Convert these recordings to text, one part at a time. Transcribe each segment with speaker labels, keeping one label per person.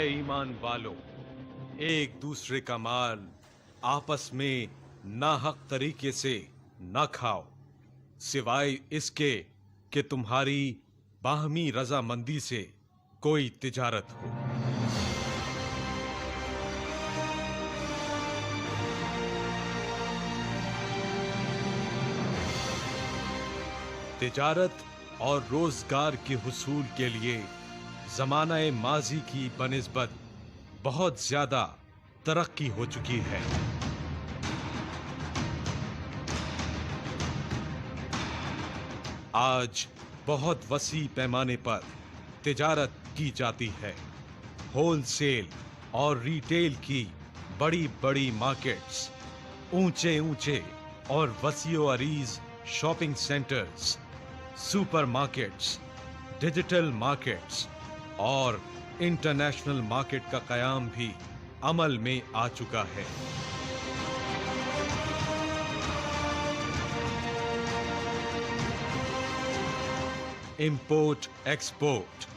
Speaker 1: ईमान वालों, एक दूसरे का माल आपस में नाहक तरीके से न खाओ, सिवाय इसके कि तुम्हारी बाहमी रजामंदी से कोई तिजारत हो। तिजारत और रोजगार के हुसूल के लिए जमाना-ए माजी की बनिस्बत बहुत ज्यादा तरक्की हो चुकी है। आज बहुत वसी पैमाने पर तिजारत की जाती है। होलसेल और रिटेल की बड़ी-बड़ी मार्केट्स, ऊंचे-ऊंचे और वसीओ अरीज shopping centres, supermarkets, digital markets और इंटरनेशनल मार्केट का कयाम भी अमल में आ चुका है। इंपोर्ट, एक्सपोर्ट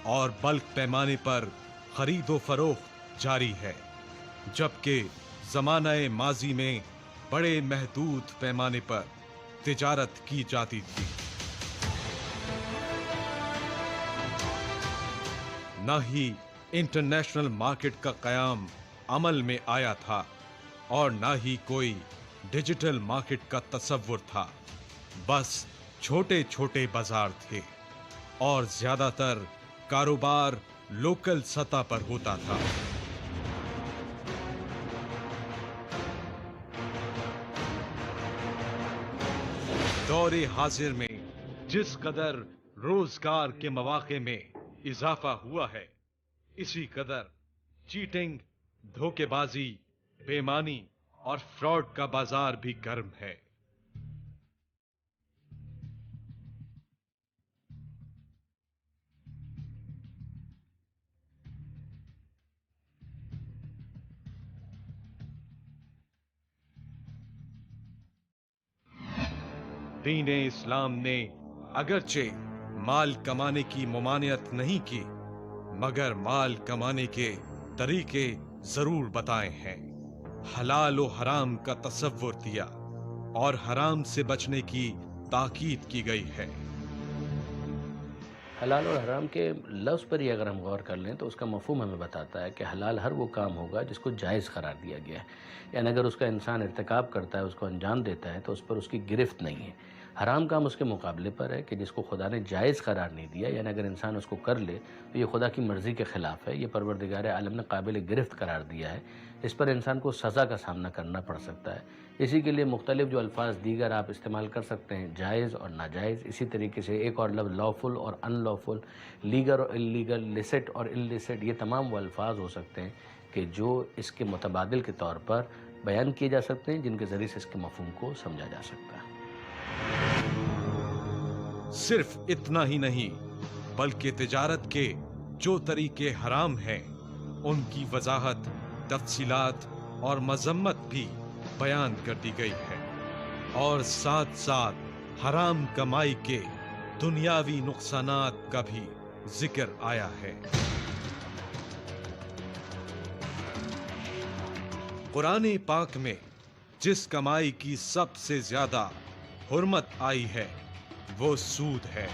Speaker 1: और बल्क पैमाने पर खरीदो फरोख्त जारी है, जबकि जमाना-ए माजी में बड़े महदूद पैमाने पर तिजारत की जाती थी। न ही इंटरनेशनल मार्केट का कयाम अमल में आया था और न ही कोई डिजिटल मार्केट का तसव्वुर था। बस छोटे-छोटे बाजार थे और ज्यादातर कारोबार लोकल सतह पर होता था। दौरे हाजिर में जिस कदर रोजगार के मौके में इजाफा हुआ है, इसी कदर चीटिंग, धोखेबाजी, बेईमानी और फ्रॉड का बाजार भी गर्म है। दीन-ए इस्लाम ने अगरचे माल कमाने की मुमानियत नहीं की, मगर माल कमाने के तरीके जरूर बताए हैं। हलाल और हराम का तसव्वुर दिया और हराम से बचने की ताकीद की गई है।
Speaker 2: हलाल और हराम के लफ्ज़ पर ही अगर हम गौर कर लें तो उसका मफ़हूम हमें बताता है कि हलाल हर वो काम होगा जिसको जायज़ करार दिया गया है, यानी अगर उसका इंसान इर्तिकाब करता है, उसको अंजाम देता है तो उस पर उसकी गिरफ्त नहीं है। हराम काम उसके मुकाबले पर है कि जिसको खुदा ने जायज़ करार नहीं दिया, यानी अगर इंसान उसको कर ले तो ये खुदा की मर्ज़ी के ख़िलाफ़ है, ये परवरदिगार आलम ने काबिल गिरफ्त करार दिया है, इस पर इंसान को सज़ा का सामना करना पड़ सकता है। इसी के लिए मुख्तलिफ जो अल्फाज दीगर आप इस्तेमाल कर सकते हैं, जायज़ और नाजायज़। इसी तरीके से एक और लफ्ज़ लॉफुल और अनलॉफुल, लीगल और इल्लीगल, लिसिट और इल्लिसिट, ये तमाम वो अल्फाज हो सकते हैं कि जो इसके मुतबादिल के तौर पर बयान किए जा सकते हैं, जिनके ज़रिए से इसके मफ़हूम को समझा जा सकता है।
Speaker 1: सिर्फ इतना ही नहीं, बल्कि तिजारत के जो तरीके हराम हैं, उनकी वजाहत, तफसीलात और मजम्मत भी बयान कर दी गई है और साथ साथ हराम कमाई के दुनियावी नुकसानात का भी जिक्र आया है। कुरान पाक में जिस कमाई की सबसे ज्यादा हुर्मत आई है वो सूद है।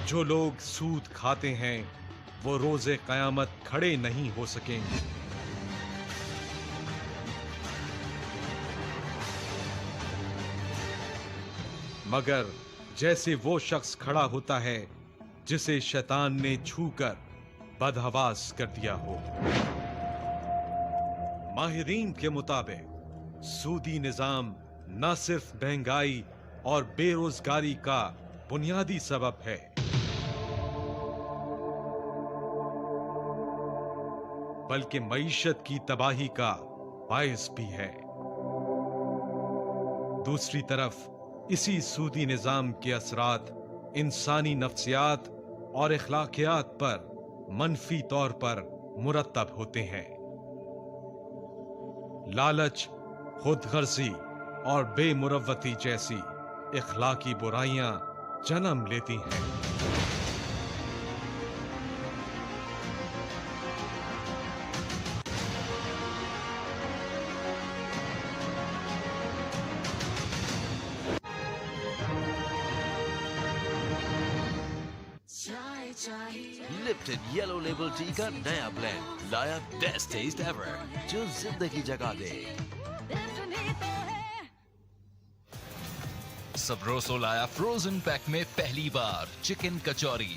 Speaker 1: जो लोग सूद खाते हैं वो रोजे कयामत खड़े नहीं हो सकेंगे। मगर जैसे वो शख्स खड़ा होता है जिसे शैतान ने छूकर बदहवास कर दिया हो। माहिरीन के मुताबिक सूदी निजाम न सिर्फ महंगाई और बेरोजगारी का बुनियादी सबब है, बल्कि मईशत की तबाही का बायस भी है। दूसरी तरफ इसी सूदी निजाम के असरात इंसानी नफ्सियात और इखलाकियात पर मनफी तौर पर मुरत्तब होते हैं। लालच, खुदगर्जी और बेमुरव्वती जैसी इखलाकी बुराइयां जन्म लेती हैं।
Speaker 3: लिप्टन येलो लेबल टी का नया ब्लेंड लाया बेस्ट टेस्ट एवर, जो जिंदगी जगा दे। सबरोसो लाया फ्रोजन पैक में पहली बार chicken kachori.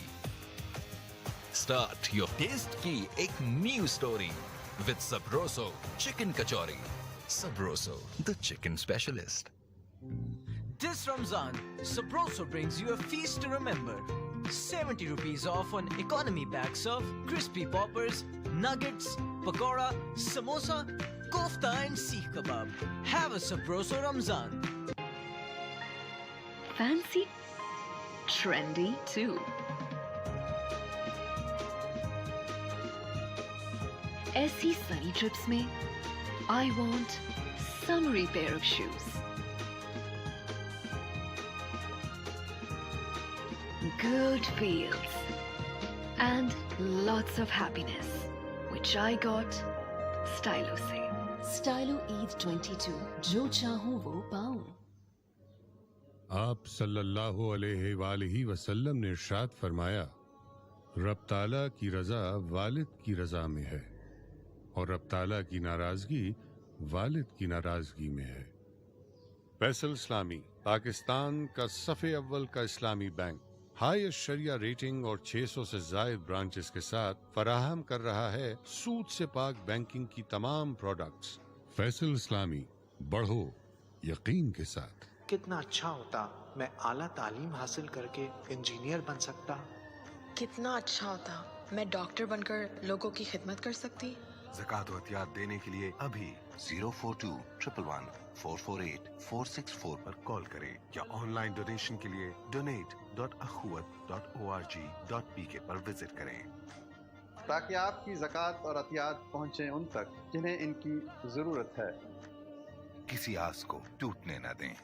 Speaker 3: Start your taste की एक new story with Sabroso chicken kachori. Sabroso, the chicken specialist.
Speaker 4: This Ramzan, Sabroso brings you a feast to remember. 70 rupees off on economy packs of crispy poppers, nuggets, pakora, samosa, kofta and seekh kebab. Have a Sabroso Ramzan.
Speaker 5: Fancy? Trendy too. ऐसी sunny trips में I want summery pair of shoes. Good feels and lots of happiness, which I got Stylo से.
Speaker 6: Stylo Eid 22, जो चाहूं वो पाऊं।
Speaker 7: आप सल्लल्लाहु अलैहि वसल्लम ने इरशाद फरमाया, रब ताला की रजा वालिद की रजा में है और रब ताला की नाराजगी वालिद की नाराजगी में है। फैसल इस्लामी पाकिस्तान का सफ़े अव्वल का इस्लामी बैंक हाईएस्ट शरिया रेटिंग और 600 से जायद ब्रांचेस के साथ फराहम कर रहा है सूद से पाक बैंकिंग की तमाम प्रोडक्ट्स। फैसल इस्लामी, बढ़ो यकीन के साथ।
Speaker 8: कितना अच्छा होता मैं आला तालीम हासिल करके इंजीनियर बन सकता।
Speaker 9: कितना अच्छा होता मैं डॉक्टर बनकर लोगों की खिदमत कर सकती।
Speaker 10: ज़कात व अतियात देने के लिए अभी 042-111-448-464 पर कॉल करें या ऑनलाइन डोनेशन के लिए donate.akhuwat.org.pk पर विजिट करें,
Speaker 11: ताकि आपकी ज़कात और अतियात पहुंचे उन तक जिन्हें इनकी जरूरत है।
Speaker 10: किसी आस को टूटने न दें।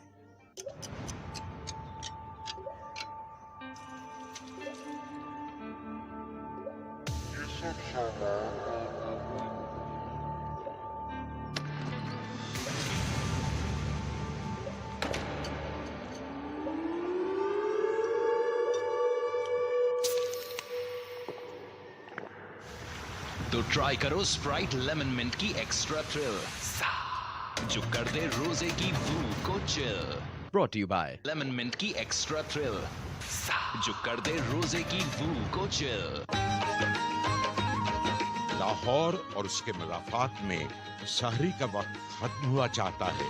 Speaker 3: तो ट्राई करो स्प्राइट लेमन मिंट की एक्स्ट्रा थ्रिल, जो कर दे रोजे की वू को चिल।
Speaker 12: Brought to you by
Speaker 3: lemon mint की एक्स्ट्रा थ्रिल, जो कर दे रोजे की वू को चिल।
Speaker 13: लाहौर और उसके मज़ाफ़ात में सहरी का वक्त खत्म हुआ चाहता है।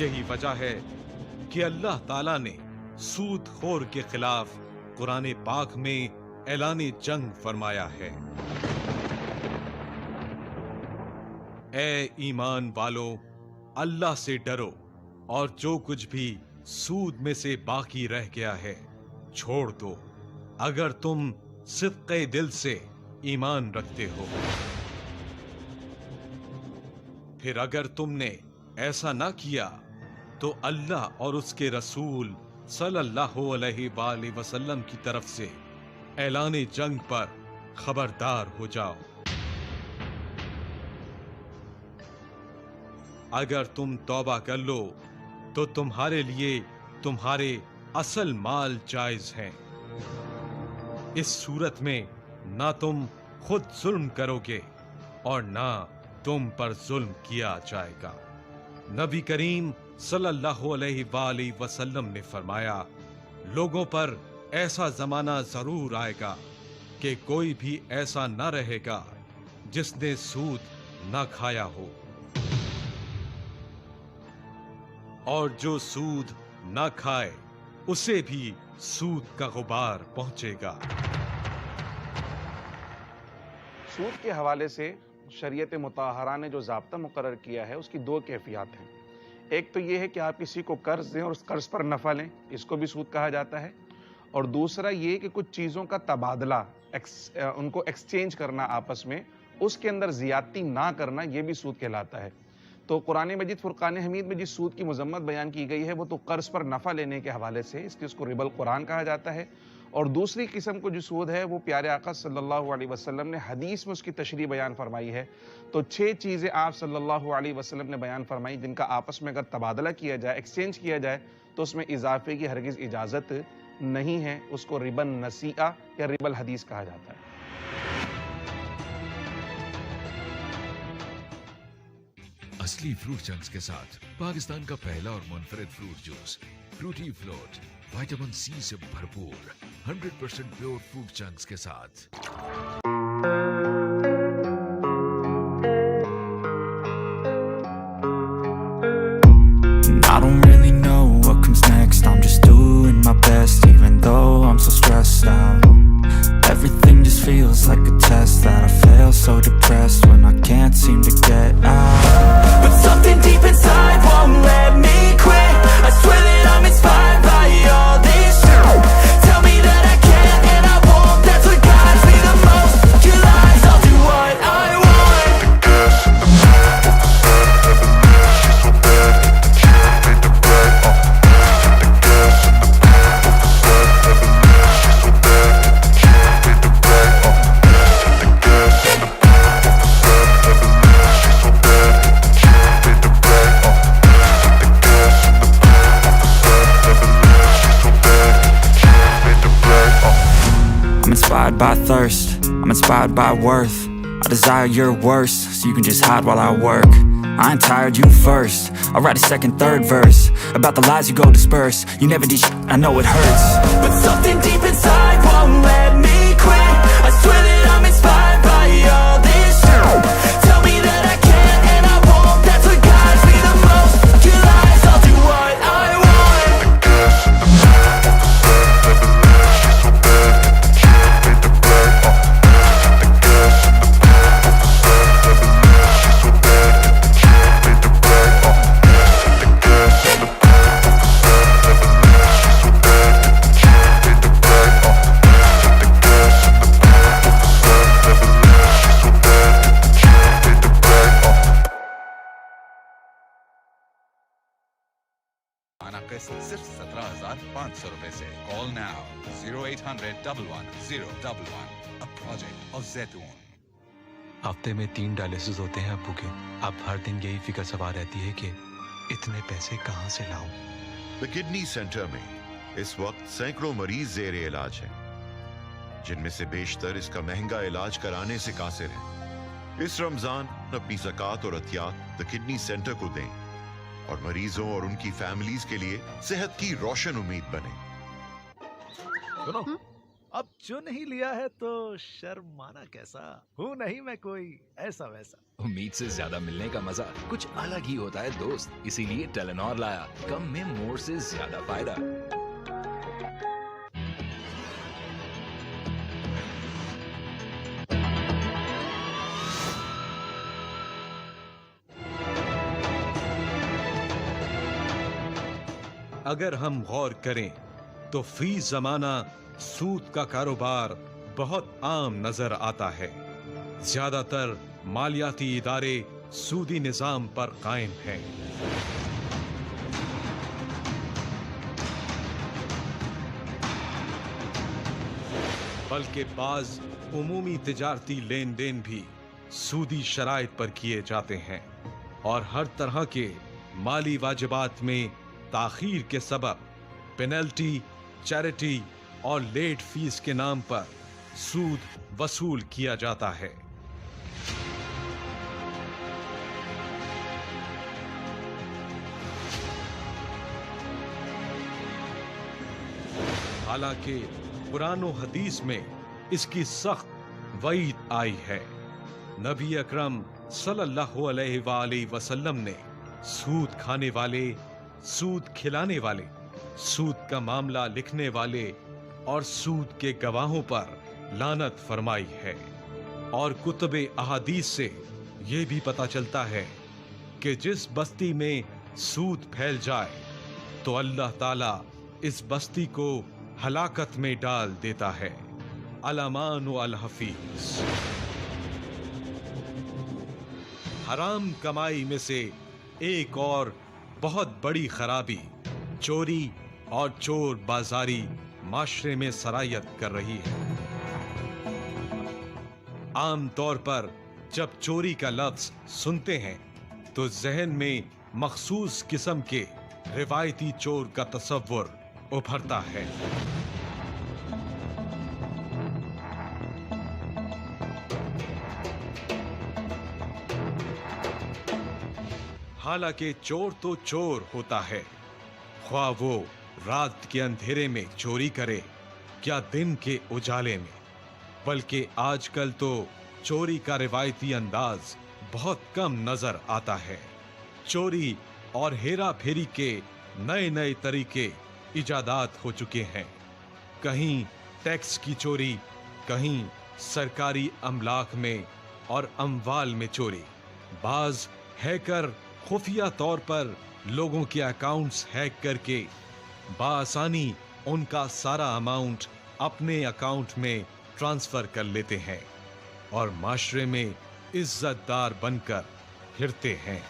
Speaker 1: यही वजह है कि अल्लाह ताला ने सूद खोर के खिलाफ कुरान पाक में ऐलान जंग फरमाया है। ए ईमान वालो, अल्लाह से डरो और जो कुछ भी सूद में से बाकी रह गया है छोड़ दो, अगर तुम सिद्क़े दिल से ईमान रखते हो। फिर अगर तुमने ऐसा ना किया तो अल्लाह और उसके रसूल सल्लल्लाहु अलैहि वसल्लम की तरफ से ऐलान जंग पर खबरदार हो जाओ। अगर तुम तौबा कर लो तो तुम्हारे लिए तुम्हारे असल माल जायज हैं। इस सूरत में ना तुम खुद जुल्म करोगे और ना तुम पर जुल्म किया जाएगा। नबी करीम सल्लल्लाहु अलैहि वसल्लम ने फरमाया, लोगों पर ऐसा जमाना जरूर आएगा कि कोई भी ऐसा न रहेगा जिसने सूद न खाया हो, और जो सूद न खाए उसे भी सूद का गुबार पहुंचेगा।
Speaker 14: सूद के हवाले से शरीयत मुताहरा ने जो ज़ाब्ता मुकर्रर किया है उसकी दो कैफियत हैं। एक तो ये है कि आप किसी को कर्ज दें और उस कर्ज पर नफ़ा लें, इसको भी सूद कहा जाता है। और दूसरा ये कि कुछ चीज़ों का तबादला, उनको एक्सचेंज करना आपस में, उसके अंदर ज़ियादती ना करना, ये भी सूद कहलाता है। तो कुरान मजीद फुरकान हमीद में जिस सूद की मजम्मत बयान की गई है वो तो कर्ज पर नफ़ा लेने के हवाले से, इसलिए उसको रिबल कुरान कहा जाता है। और दूसरी किस्म को जो सूद है वो प्यारे आका सल्लल्लाहु अलैहि वसल्लम ने हदीस में उसकी तशरीह बयान फरमाई है। तो 6 चीज़ें आप सल्लल्लाहु अलैहि वसल्लम ने बयान फरमाई जिनका आपस में अगर तबादला किया जाए, एक्सचेंज किया जाए, तो उसमें इजाफे की हरगिज़ इजाज़त नहीं है। उसको रिबन नसीआ या रिबल हदीस कहा जाता है।
Speaker 12: असली फ्रूट चंक्स के साथ पाकिस्तान का पहला और मुनफरिद fruit juice Fruity Float, vitamin C से भरपूर 100% प्योर फ्रूट चंक्स के साथ।
Speaker 15: I don't really know what comes next. I'm just doing my best, even though I'm so stressed out. Everything just feels like a test that I fail, so depressed when I can't seem to get out. But something deep inside won't let me quit. I swear that I'm inspired by all this shit. Tell me that I can and I won't. That's what guides me the most. Your lies, I'll do what I want. The gas in the back of the sun, never knew she's so bad. The kid made the bed. The gas in the back of the sun, never knew she's so bad. The kid made the bed. The gas in the back of the sun, never knew she's so bad. The kid made the bed. The gas in the back of the sun, never knew she's so bad. The kid made the bed. I'm inspired by thirst. I'm inspired by worth. I desire your worst, so you can just hide while I work. I ain't tired, you first. I'll write a second, third verse about the lies you go disperse. You never did shit, I know it hurts. But something deep inside won't let me quit. I swear that I'm inspired by all this shit. Tell me that I can and I won't. That's what guides me the most. Your lies, I'll do what I want. The gas in the back of the sun, never knew she's so bad. The kid made the bed. The gas in the back of the sun, never knew she's so bad. The kid made the bed. The gas in the back of the sun, never knew she's so bad. The kid made the bed. The gas in the back of the sun, never knew she's so bad. The kid made the bed.
Speaker 13: आना किस्त सिर्फ 17,500 रुपए से। Call now 0800-11-011, a project of Zetun।
Speaker 16: हफ्ते में 3 dialysis होते हैं अब्बू के। अब हर दिन यही फिक्र सवार रहती है कि इतने पैसे कहाँ से लाऊं।
Speaker 17: द किडनी सेंटर में इस वक्त सैकड़ों मरीज ज़ेरे इलाज हैं, जिनमें से बेशतर इसका महंगा इलाज कराने से कासिर हैं। इस रमजान अपनी ज़कात और अतियात द किडनी सेंटर को दें और मरीजों और उनकी फैमिलीज के लिए सेहत की रोशन उम्मीद बने।
Speaker 18: सुनो, अब जो नहीं लिया है तो शर्माना कैसा? हूँ नहीं मैं कोई ऐसा वैसा।
Speaker 3: उम्मीद से ज्यादा मिलने का मजा कुछ अलग ही होता है दोस्त, इसीलिए टेलेनॉर लाया कम में मोर से ज्यादा फायदा।
Speaker 1: अगर हम गौर करें तो फी जमाना सूद का कारोबार बहुत आम नजर आता है। ज्यादातर मालियाती इदारे सूदी निजाम पर कायम हैं। बल्कि बाज उमूमी तिजारती लेन देन भी सूदी शराइत पर किए जाते हैं और हर तरह के माली वाजिबात में ताखीर के सबब पेनल्टी, चैरिटी और लेट फीस के नाम पर सूद वसूल किया जाता है। हालांकि कुरान और हदीस में इसकी सख्त वईद आई है। नबी अकरम सल्लल्लाहु अलैहि वसल्लम ने सूद खाने वाले, सूद खिलाने वाले, सूद का मामला लिखने वाले और सूद के गवाहों पर लानत फरमाई है। और कुतुबे अहादीस से यह भी पता चलता है कि जिस बस्ती में सूद फैल जाए तो अल्लाह ताला इस बस्ती को हलाकत में डाल देता है। अल-अमान व अल-हफीज। हराम कमाई में से एक और बहुत बड़ी खराबी चोरी और चोर बाजारी माशरे में सरायत कर रही है। आम तौर पर जब चोरी का लफ्ज सुनते हैं तो जहन में मखसूस किस्म के रिवायती चोर का तस्वुर उभरता है। हालांकि चोर तो चोर होता है, ख्वाह वो रात के अंधेरे में चोरी करे क्या दिन के उजाले में, बल्कि आजकल तो चोरी का रिवायती अंदाज बहुत कम नजर आता है। चोरी और हेरा फेरी के नए नए तरीके इजादात हो चुके हैं। कहीं टैक्स की चोरी, कहीं सरकारी अमलाक में और अमवाल में चोरी। बाज हैकर खुफिया तौर पर लोगों के अकाउंट्स हैक करके बासानी उनका सारा अमाउंट अपने अकाउंट में ट्रांसफर कर लेते हैं और माशरे में इज्जतदार बनकर फिरते हैं।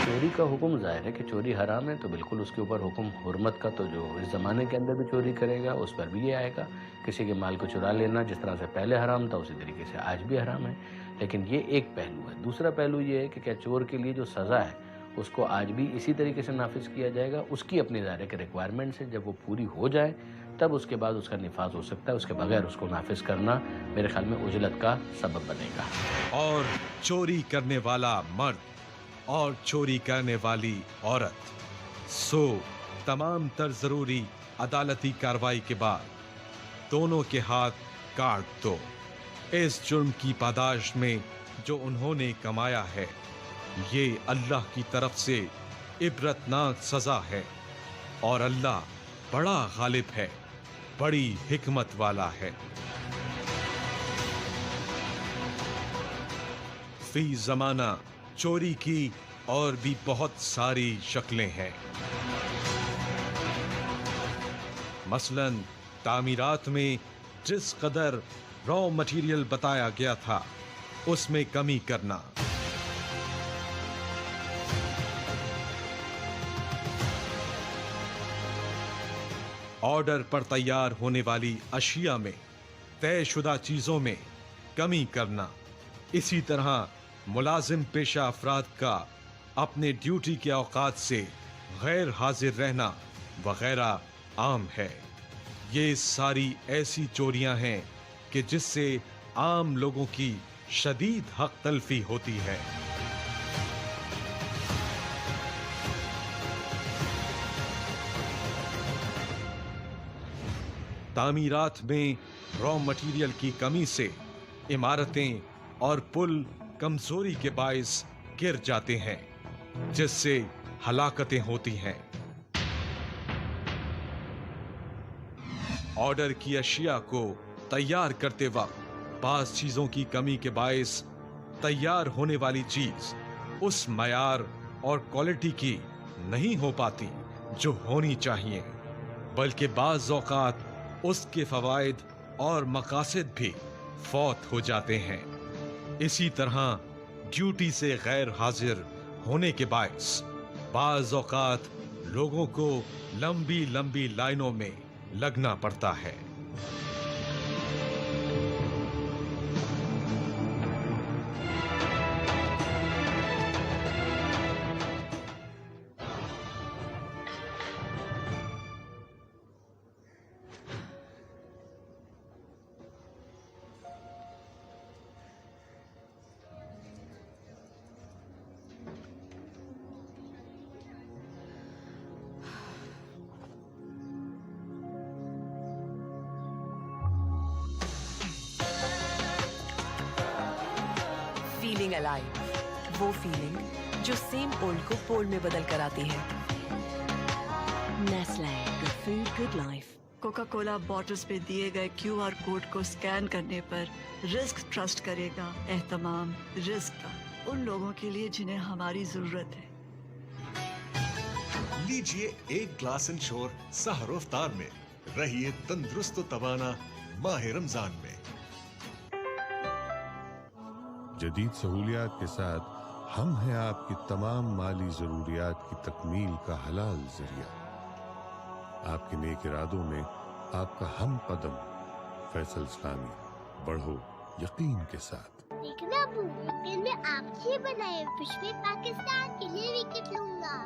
Speaker 2: चोरी का हुक्म जाहिर है कि चोरी हराम है, तो बिल्कुल उसके ऊपर हुक्म हुर्मत का तो जो इस ज़माने के अंदर भी चोरी करेगा उस पर भी ये आएगा। किसी के माल को चुरा लेना जिस तरह से पहले हराम था उसी तरीके से आज भी हराम है। लेकिन ये एक पहलू है। दूसरा पहलू ये है कि क्या चोर के लिए जो सज़ा है उसको आज भी इसी तरीके से नाफिज किया जाएगा। उसकी अपनी दायरे के रिक्वायरमेंट्स है, जब वो पूरी हो जाए तब उसके बाद उसका निफाज हो सकता है। उसके बगैर उसको नाफिज करना मेरे ख्याल में उजलत का सबब बनेगा।
Speaker 1: और चोरी करने वाला मर्द और चोरी करने वाली औरत, सो तमाम तर जरूरी अदालती कार्रवाई के बाद दोनों के हाथ काट दो। इस जुर्म की पादाश में जो उन्होंने कमाया है ये अल्लाह की तरफ से इबरतनाक सजा है और अल्लाह बड़ा गालिब है, बड़ी हिकमत वाला है। फी जमाना चोरी की और भी बहुत सारी शक्लें हैं। मसलन तामीरात में जिस कदर रॉ मटेरियल बताया गया था उसमें कमी करना, ऑर्डर पर तैयार होने वाली अशिया में तयशुदा चीजों में कमी करना, इसी तरह मुलाजिम पेशा अफराद का अपने ड्यूटी के औकात से गैर हाजिर रहना वगैरह आम है। ये सारी ऐसी चोरियां हैं कि जिससे आम लोगों की शदीद हक तलफी होती है। तामीरात में रॉ मटेरियल की कमी से इमारतें और पुल कमजोरी के बाइस गिर जाते हैं जिससे हलाकतें होती हैं। ऑर्डर की अशिया को तैयार करते वक्त बास चीजों की कमी के बाइस तैयार होने वाली चीज उस मयार और क्वालिटी की नहीं हो पाती जो होनी चाहिए, बल्कि बाज़ औक़ात उसके फवायद और मकासद भी फौत हो जाते हैं। इसी तरह ड्यूटी से गैर हाजिर होने के बायस बाज़ औक़ात लोगों को लंबी लंबी लाइनों में लगना पड़ता है।
Speaker 19: फीलिंग अलाइव, वो फीलिंग जो सेम ओल्ड को पोल में बदल कर आती है।
Speaker 6: Nestle, good food good life.
Speaker 20: Coca Cola bottles पे दिए गए QR कोड को स्कैन करने पर रिस्क ट्रस्ट करेगा एहतमाम रिस्क का उन लोगों के लिए जिन्हें हमारी जरूरत है।
Speaker 18: लीजिए एक ग्लास इंश्योर सहर इफ्तार में, रहिए तंदुरुस्त तवाना माह रमजान में।
Speaker 7: जदीद सहूलियात के साथ हम हैं आपकी तमाम माली जरूरियात की तकमील का हलाल जरिया। आपके नेक इरादों में आपका हम कदम। फैसल इस्लामी, बढ़ो यकीन के साथ।
Speaker 4: देखना पूरे में आपके बनाए फिश में पाकिस्तान के लिए विकेट लूंगा।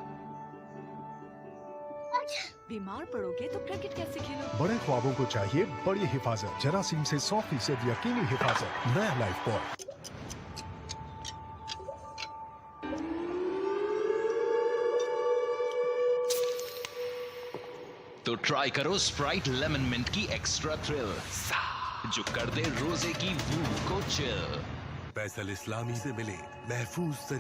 Speaker 19: बीमार पड़ोगे तो क्रिकेट कैसे खेलोगे?
Speaker 21: बड़े ख्वाबों को चाहिए बड़ी हिफाजत। जरासीम से 100% यकीनी हिफाजत। नया लाइफ बॉय।
Speaker 3: तो ट्राई करो स्प्राइट लेमन मिंट की एक्स्ट्रा थ्रिल, जो कर दे रोजे की वू को चिल।
Speaker 22: फैसल इस्लामी से मिले महफूज